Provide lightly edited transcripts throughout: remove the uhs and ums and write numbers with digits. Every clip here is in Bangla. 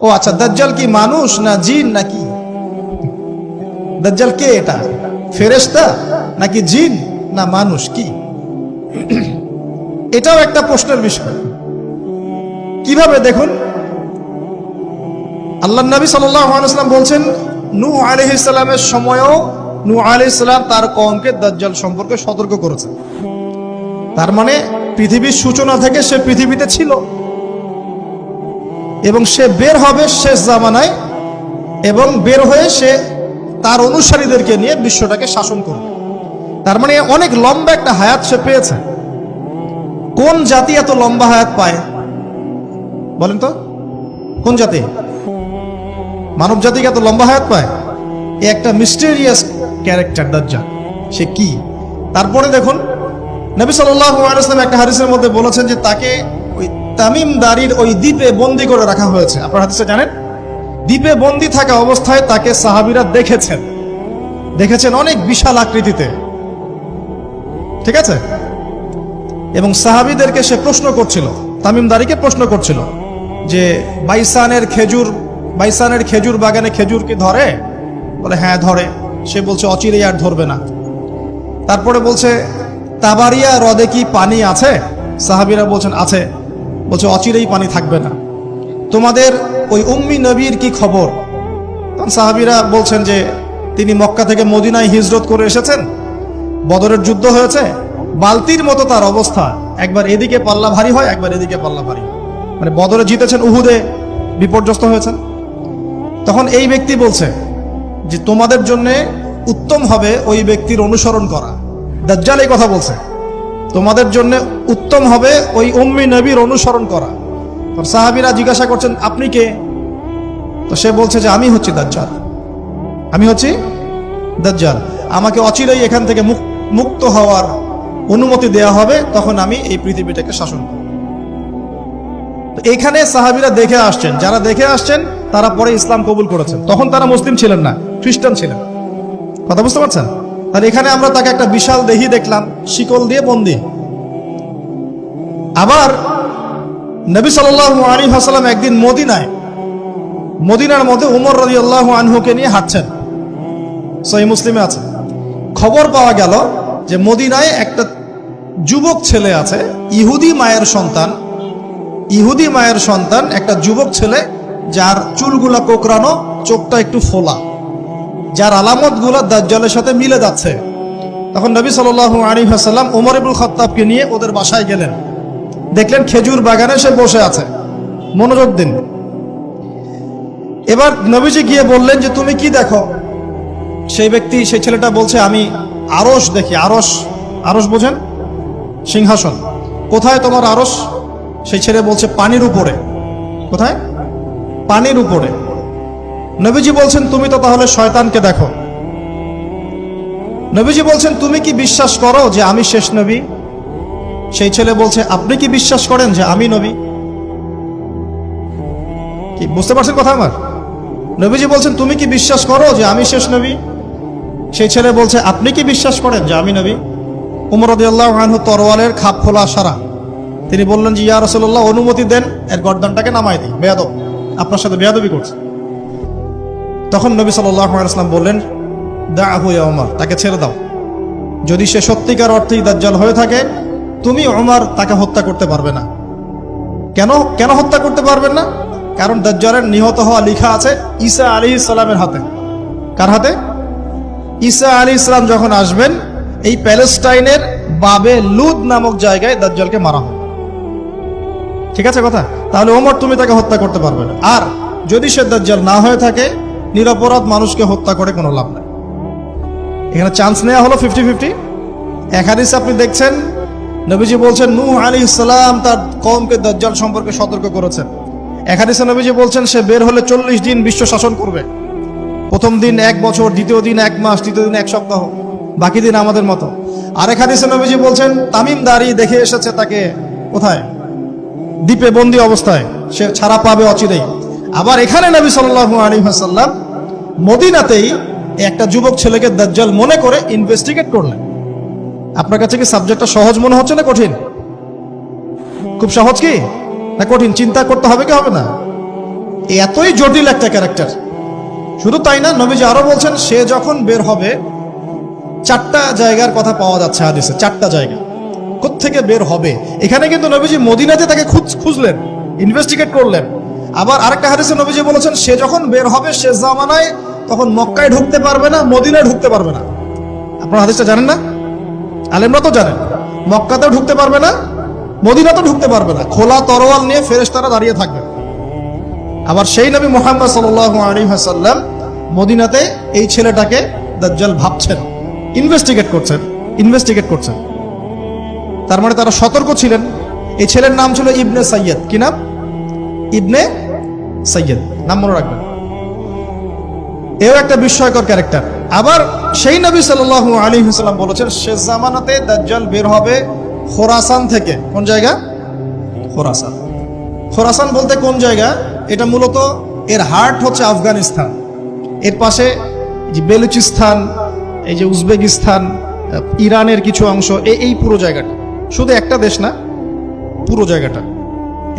ও আচ্ছা, দাজ্জাল কি মানুষ না জিন নাকি? দাজ্জাল কে? এটা ফেরেশতা নাকি জিন না মানুষ? কি এটাও একটা প্রশ্নের বিষয়। কিভাবে দেখুন, আল্লাহর নবী সাল্লাল্লাহু আলাইহি ওয়াসাল্লাম বলছেন নূহ আলাইহিস সালামের সময়ও নূহ আলাইহিস সালাম তার কওমকে দাজ্জাল সম্পর্কে সতর্ক করেছেন। তার মানে পৃথিবীর সূচনা থেকে সে পৃথিবীতে ছিল এবং সে বের হবে শেষ জামানায়, এবং বের হয়ে সে তার অনুসারীদেরকে নিয়ে বিশ্বটাকে শাসন করবে। তার মানে অনেক লম্বা একটা হায়াত সে পেয়েছে। কোন জাতি এত লম্বা হায়াত পায় বলেন তো? কোন জাতি, মানব জাতি এত লম্বা হায়াত পায়? এ একটা মিস্টেরিয়াস ক্যারেক্টার দাজ্জাল। সে কি? তারপরে দেখুন, নবী সাল্লাল্লাহু আলাইহি ওয়াসাল্লাম একটা হাদিসের মধ্যে বলেছেন যে তাকে ওই তামিম দারির ওই দ্বীপে বন্দী করে রাখা হয়েছে। আপনারা হাদিসে জানেন, দ্বীপে বন্দী থাকা অবস্থায় তাকে সাহাবীরা দেখেছেন অনেক বিশাল আকৃতিতে, ঠিক আছে? এবং সাহাবীদেরকে সে প্রশ্ন করছিল, তামিম দারিকে প্রশ্ন করছিল যে বাইসানের খেজুর বাগানে খেজুর কি ধরে? বলে হ্যাঁ ধরে। সে বলছে অচিরেই আর ধরবে না। তারপরে বলছে তাবারিয়া হ্রদে কি পানি আছে? সাহাবীরা বলছেন আছে। বলছে অচিরেই পানি থাকবে না। তোমাদের ওই উম্মি নবীর কি খবর? তখন সাহাবীরা বলছেন যে তিনি মক্কা থেকে মদিনায় হিজরত করে এসেছেন, বদরের যুদ্ধ হয়েছে, বালতির মতো তার অবস্থা, একবার এদিকে পাল্লা ভারী হয় একবার এদিকে পাল্লা ভারী হয়। মানে বদরে জিতেছেন, উহুদে বিপর্যস্ত হয়েছেন। তখন এই ব্যক্তি বলছে যে তোমাদের জন্য উত্তম হবে ওই ব্যক্তির অনুসরণ করা। দাজ্জাল এই কথা বলছে, তোমাদের জন্য উত্তম হবে ওই উম্মি নবীর অনুসরণ করা। সাহাবীরা জিজ্ঞাসা করছেন আপনি কে? তো সে বলছে যে আমি হচ্ছি দাজ্জাল, আমি হচ্ছি দাজ্জাল। আমাকে অচিরেই এখান থেকে মুক্ত হওয়ার অনুমতি দেয়া হবে, তখন আমি এই পৃথিবীটাকে শাসন করব। এখানে সাহাবীরা দেখে আসছেন, যারা দেখে আসছেন তারা পরে ইসলাম কবুল করেছেন। তখন তারা মুসলিম ছিলেন না, খ্রিস্টান ছিলেন। কথা বুঝতে পারছেন? তাহলে এখানে আমরা তাকে একটা বিশাল দেহি দেখলাম, শিকল দিয়ে বন্দী। আবার নবী সাল্লাল্লাহু আলাইহি ওয়াসাল্লাম একদিন মদিনার মধ্যে উমর রাদিয়াল্লাহু আনহুকে নিয়ে হাঁটছেন, সহিহ মুসলিমে আছে। খবর পাওয়া গেল যে মদিনায় একটা যুবক ছেলে আছে, ইহুদি মায়ের সন্তান একটা যুবক ছেলে, যার চুলগুলা কোকড়ানো, চোখটা একটু ফোলা, যার আলামতগুলো দাজ্জালের সাথে মিলে যাচ্ছে। তখন নবী সাল্লাল্লাহু আলাইহি ওয়াসাল্লাম ওমর ইবনুল খাত্তাবকে নিয়ে ওদের বাসায় গেলেন। দেখলেন খেজুর বাগানে সে বসে আছে। মনোযোগ দিন। এবার নবীজি গিয়ে বললেন যে তুমি কি দেখো? সেই ছেলেটা বলছে আমি আরশ দেখি। আরশ বোঝেন? সিংহাসন। কোথায় তোমার আরশ? সেই ছেলে বলছে পানির উপরে। কোথায়? পানির উপরে। নবীজি বলছেন তুমি তো তাহলে শয়তানকে দেখো। নবীজি বলছেন তুমি কি বিশ্বাস করো যে আমি শেষ নবী? সেই ছেলে বলছে আপনি কি বিশ্বাস করেন যে আমি নবী? কি বুঝতে পারছেন কথা আমার? নবীজি বলছেন তুমি কি বিশ্বাস করো যে আমি শেষ নবী? সেই ছেলে বলছে আপনি কি বিশ্বাস করেন যে আমি নবী? উমর রাদিয়াল্লাহু আনহু তরোয়ালের খাপ খোলা সারা। তিনি বললেন যে ইয়া রাসূলুল্লাহ অনুমতি দেন, এর গর্দানটাকে নামাই দিই, বেয়াদব, আপনার সাথে বেয়াদবি করছে। তখন নবী সাল্লাল্লাহু আলাইহি ওয়াসাল্লাম বললেন দাআহু ইয়া উমর, তাকে ছেড়ে দাও। যদি সে সত্যিকার অর্থেই দাজ্জাল হয়ে থাকে, তুমি উমর তাকে হত্যা করতে পারবে না। কেন হত্যা করতে পারবেন না? কারণ দাজ্জালের নিহত হওয়া লেখা আছে ঈসা আলাইহিস সালামের হাতে। কার হাতে? ঈসা আলাইহিস সালাম যখন আসবেন, এই প্যালেস্টাইনের বাবে লুদ নামক জায়গায় দাজ্জালকে মারা হবে। ঠিক আছে কথা? তাহলে ওমর তুমি তাকে হত্যা করতে পারবে না। আর যদি সে দাজ্জাল না হয়ে থাকে, নিরপরাধ মানুষকে হত্যা করে কোনো লাভ নাই। এখানে চান্স নেওয়া হলো 50-50। এক হাদিসে আপনি দেখছেন নবীজি বলছেন নূহ আলাইহিস সালাম তার কওমকে দাজ্জাল সম্পর্কে সতর্ক করেছেন। এক হাদিসে নবীজি বলছেন সে বের হলে 40 দিন বিশ্ব শাসন করবে। প্রথম দিন 1 বছর, দ্বিতীয় দিন 1 মাস, তৃতীয় দিন 1 সপ্তাহ, বাকি দিন আমাদের মতো। আরেক হাদিসে নবীজি বলছেন তামিম দারি দেখে এসেছে তাকে কোথায়? দ্বীপে বন্দী অবস্থায়, সে ছাড়া পাবে অচিরেই। আবার এখানে নবী সাল্লাল্লাহু আলাইহি ওয়াসাল্লাম মদিনাতেই একটা যুবক ছেলেকে দাজ্জাল মনে করে ইনভেস্টিগেট করলেন। আপনার কাছে কি সাবজেক্টটা সহজ মনে হচ্ছে না কঠিন? খুব সহজ কি না কঠিন? চিন্তা করতে হবে কি হবে না? এতই জটিল একটা ক্যারেক্টার। শুধু তাই না, নবীজি আরো বলছেন সে যখন বের হবে, 4টা জায়গার কথা পাওয়া যাচ্ছে হাদিসে, 4টা জায়গা কোত্থেকে বের হবে। এখানে কিন্তু নবীজি মদিনাতে তাকে খুঁজলেন, ইনভেস্টিগেট করলেন। আবার আরেকটা হাদিসে নবীজি বলেছেন সে যখন বের হবে শেষ জামানায়, তখন মক্কায় ঢুকতে পারবে না, মদিনায় ঢুকতে পারবে না। আপনারা হাদিসটা জানেন না? আলেমরা তো জানেন। মক্কাতেও ঢুকতে পারবে না, মদিনাতেও ঢুকতে পারবে না। খোলা তরোয়াল নিয়ে ফেরেশতারা দাঁড়িয়ে থাকবে। আবার সেই নবী মুহাম্মদ সাল্লাল্লাহু আলাইহি ওয়াসাল্লাম মদিনাতে এই ছেলেটাকে দাজ্জাল ভাবছেন, ইনভেস্টিগেট করছেন। তার মানে তারা সতর্ক ছিলেন। এই ছেলের নাম ছিল ইবনে সাইয়্যিদ। কি নাম? ইবনে সাইয়্যিদ, নাম মনে রাখবেন। এও একটা বিস্ময়কর ক্যারেক্টার। আবার সেই নবী সাল্লাল্লাহু আলাইহি ওয়াসাল্লাম বলেছেন শেষ জামানাতে দাজ্জাল বের হবে খোরাসান থেকে। কোন জায়গা? খোরাসান। খোরাসান বলতে কোন জায়গা? এটা মূলত এর হার্ট হচ্ছে আফগানিস্তান, এর পাশে যে বেলুচিস্তান, এই যে উজবেকিস্তান, ইরানের কিছু অংশ, এই পুরো জায়গাটা, শুধু একটা দেশ না, পুরো জায়গাটা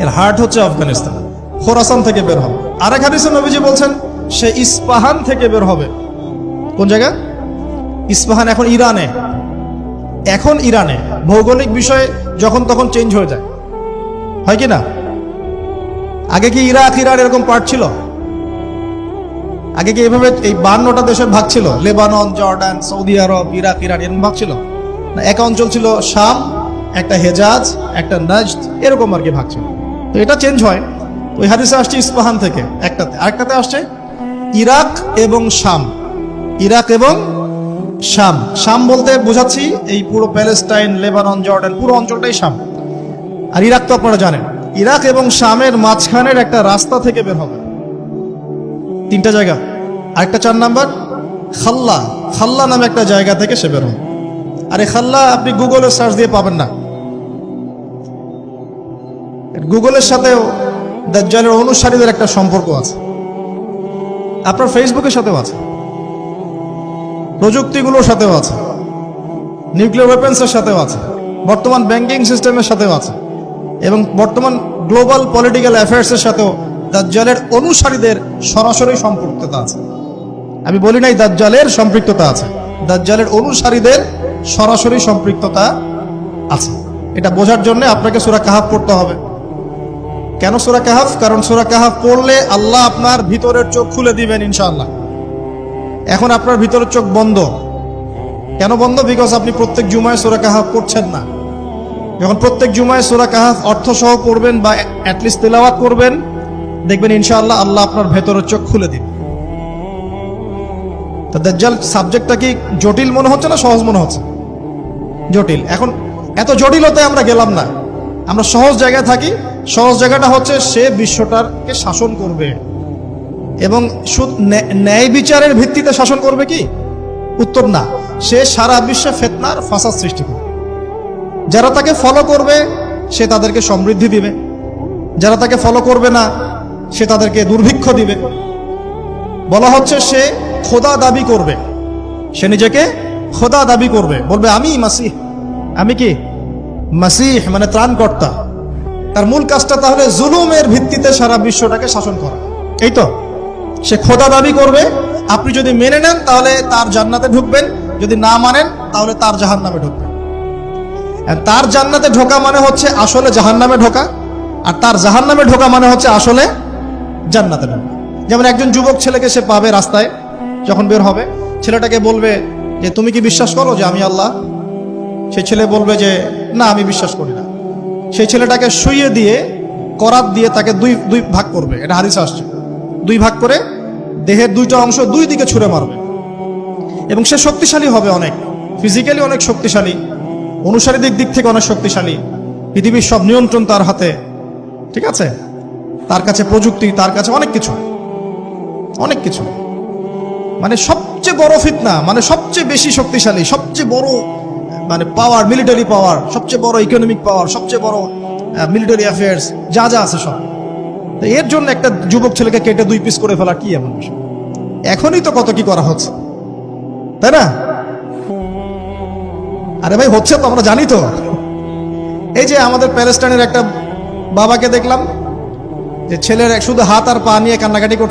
এর হার্ট হচ্ছে আফগানিস্তান। খোরাসান থেকে বের হবে। আরেক হাদিসে নবীজি বলছেন সে ইস্পাহান থেকে বের হবে। কোন জায়গা? ইস্পাহান এখন ইরানে। ভৌগোলিক বিষয় যখন তখন চেঞ্জ হয়ে যায়, হয় কি না? আগে কি ইরাক ইরান এরকম পার্ট ছিল? আগে কি এভাবে এই 52টা দেশের ভাগ ছিল? লেবানন, জর্ডান, সৌদি আরব, ইরাক ইরান এরকম ভাগ ছিল না? এক অঞ্চল ছিল শাম, একটা হেজাজ, একটা নাজদ, এরকম আর কি ভাগ ছিল। তো এটা চেঞ্জ হয়। ওই হাদিসে আসছে ইস্পাহান থেকে একটাতে, আরেকটাতে আসছে ইরাক এবং শাম। শাম বলতে বোঝাচ্ছি এই পুরো প্যালেস্টাইন, লেবানন, জর্ডান, পুরো অঞ্চলটাই শাম। আর ইরাক তো আপনারা জানেন। ইরাক এবং শামের মাঝখানের একটা রাস্তা থেকে বের হবে। 3টা জায়গা। আরেকটা 4 নাম্বার খাল্লা নামে একটা জায়গা থেকে সে বের হবে। আর এই খাল্লা আপনি গুগলে সার্চ দিয়ে পাবেন না। গুগলের সাথেও দাজ্জালের অনুসারীদের একটা সম্পর্ক আছে, আপনার ফেসবুকের সাথেও আছে, প্রযুক্তিগুলোর সাথেও আছে, নিউক্লিয়ার ওয়েপন্সের সাথেও আছে, বর্তমান ব্যাংকিং সিস্টেমের সাথেও আছে, এবং বর্তমান গ্লোবাল পলিটিক্যাল অ্যাফেয়ার্সের সাথেও দাজ্জালের অনুসারীদের সরাসরি সম্পৃক্ততা আছে। আমি বলি নাই দাজ্জালের সম্পৃক্ততা আছে, দাজ্জালের অনুসারীদের সরাসরি সম্পৃক্ততা আছে। এটা বোঝার জন্য আপনাকে সূরা কাহাফ পড়তে হবে। কেন সূরা কাহাফ? কারণ সূরা কাহাফ পড়লে আল্লাহ আপনার ভিতরের চোখ খুলে দিবেন ইনশাআল্লাহ। এখন আপনার ভিতরের চোখ বন্ধ। কেন বন্ধ? বিকজ আপনি প্রত্যেক জুমায় সূরা কাহাফ পড়ছেন না। যখন প্রত্যেক জুমায় সূরা কাহাফ অর্থসহ পড়বেন বা অ্যাটলিস্ট তেলাওয়াত করবেন, দেখবেন ইনশাআল্লাহ আল্লাহ আপনার ভেতরের চোখ খুলে দিবেন। তো দাজ্জাল সাবজেক্টটা কি জটিল মনে হচ্ছে না সহজ মনে হচ্ছে? জটিল। এখন এত জটিলতায় আমরা গেলাম না, আমরা সহজ জায়গায় থাকি। সহজ জায়গাটা হচ্ছে সে বিশ্বটাকে শাসন করবে, এবং ন্যায় বিচারের ভিত্তিতে শাসন করবে কি? উত্তর না, সে সারা বিশ্বে ফিতনার ফাসাদ সৃষ্টি করবে। যারা তাকে ফলো করবে সে তাদেরকে সমৃদ্ধি দিবে, যারা তাকে ফলো করবে না সে তাদেরকে দুর্ভিক্ষ দিবে। বলা হচ্ছে সে খোদা দাবি করবে, সে নিজেকে খোদা দাবি করবে, বলবে আমি মাসিহ। আমি কি? মাসিহ মানে ত্রাণকর্তা। তার মূল কাজটা তাহলে জুলুমের ভিত্তিতে সারা বিশ্বটাকে শাসন করা। এই তো, সে খোদা দাবি করবে। আপনি যদি মেনে নেন তাহলে তার জান্নাতে ঢুকবেন, যদি না মানেন তাহলে তার জাহান্নামে ঢুকবেন। তার জান্নাতে ঢোকা মানে হচ্ছে আসলে জাহান্নামে ঢোকা, আর তার জাহান্নামে ঢোকা মানে হচ্ছে আসলে জান্নাতে ঢোকা। যেমন একজন যুবক ছেলেকে সে পাবে রাস্তায়, যখন বের হবে, ছেলেটাকে বলবে যে তুমি কি বিশ্বাস করো যে আমি আল্লাহ? সেই ছেলে বলবে যে না, আমি বিশ্বাস করি না। সেই ছেলেটাকে শুইয়ে দিয়ে করাত দিয়ে তাকে দুই ভাগ করবে। এটা হাদিসে আসছে। 2 ভাগ করে দেহের 2টা অংশ 2 দিকে ছুঁড়ে মারবে, এবং সে শক্তিশালী হবে, অনেক ফিজিক্যালি অনেক শক্তিশালী, অনুসারীদের দিক থেকে অনেক শক্তিশালী। পৃথিবীর সব নিয়ন্ত্রণ তার হাতে, ঠিক আছে? তার কাছে প্রযুক্তি, তার কাছে অনেক কিছু। মানে সবচেয়ে বড় ফিতনা, মানে সবচেয়ে বেশি শক্তিশালী, সবচেয়ে বড় মানে পাওয়ার, মিলিটারি পাওয়ার, সবচেয়ে বড় ইকোনমিক পাওয়ার, সবচেয়ে বড় মিলিটারি অ্যাফেয়ার্স, যা আছে সব। এর জন্য একটা যুবক ছেলেকে কেটে 2 পিস করে ফেলা কি এমন বিষয়? এখনই তো কত কি করা হচ্ছে, তাই না? আরে ভাই, হচ্ছে তো, আমরা জানি তো। এই যে আমাদের প্যালেস্টাইনের একটা বাবাকে দেখলাম, যে ছেলের শুধু হাত আর পা নিয়ে কান্নাকাটি করছে।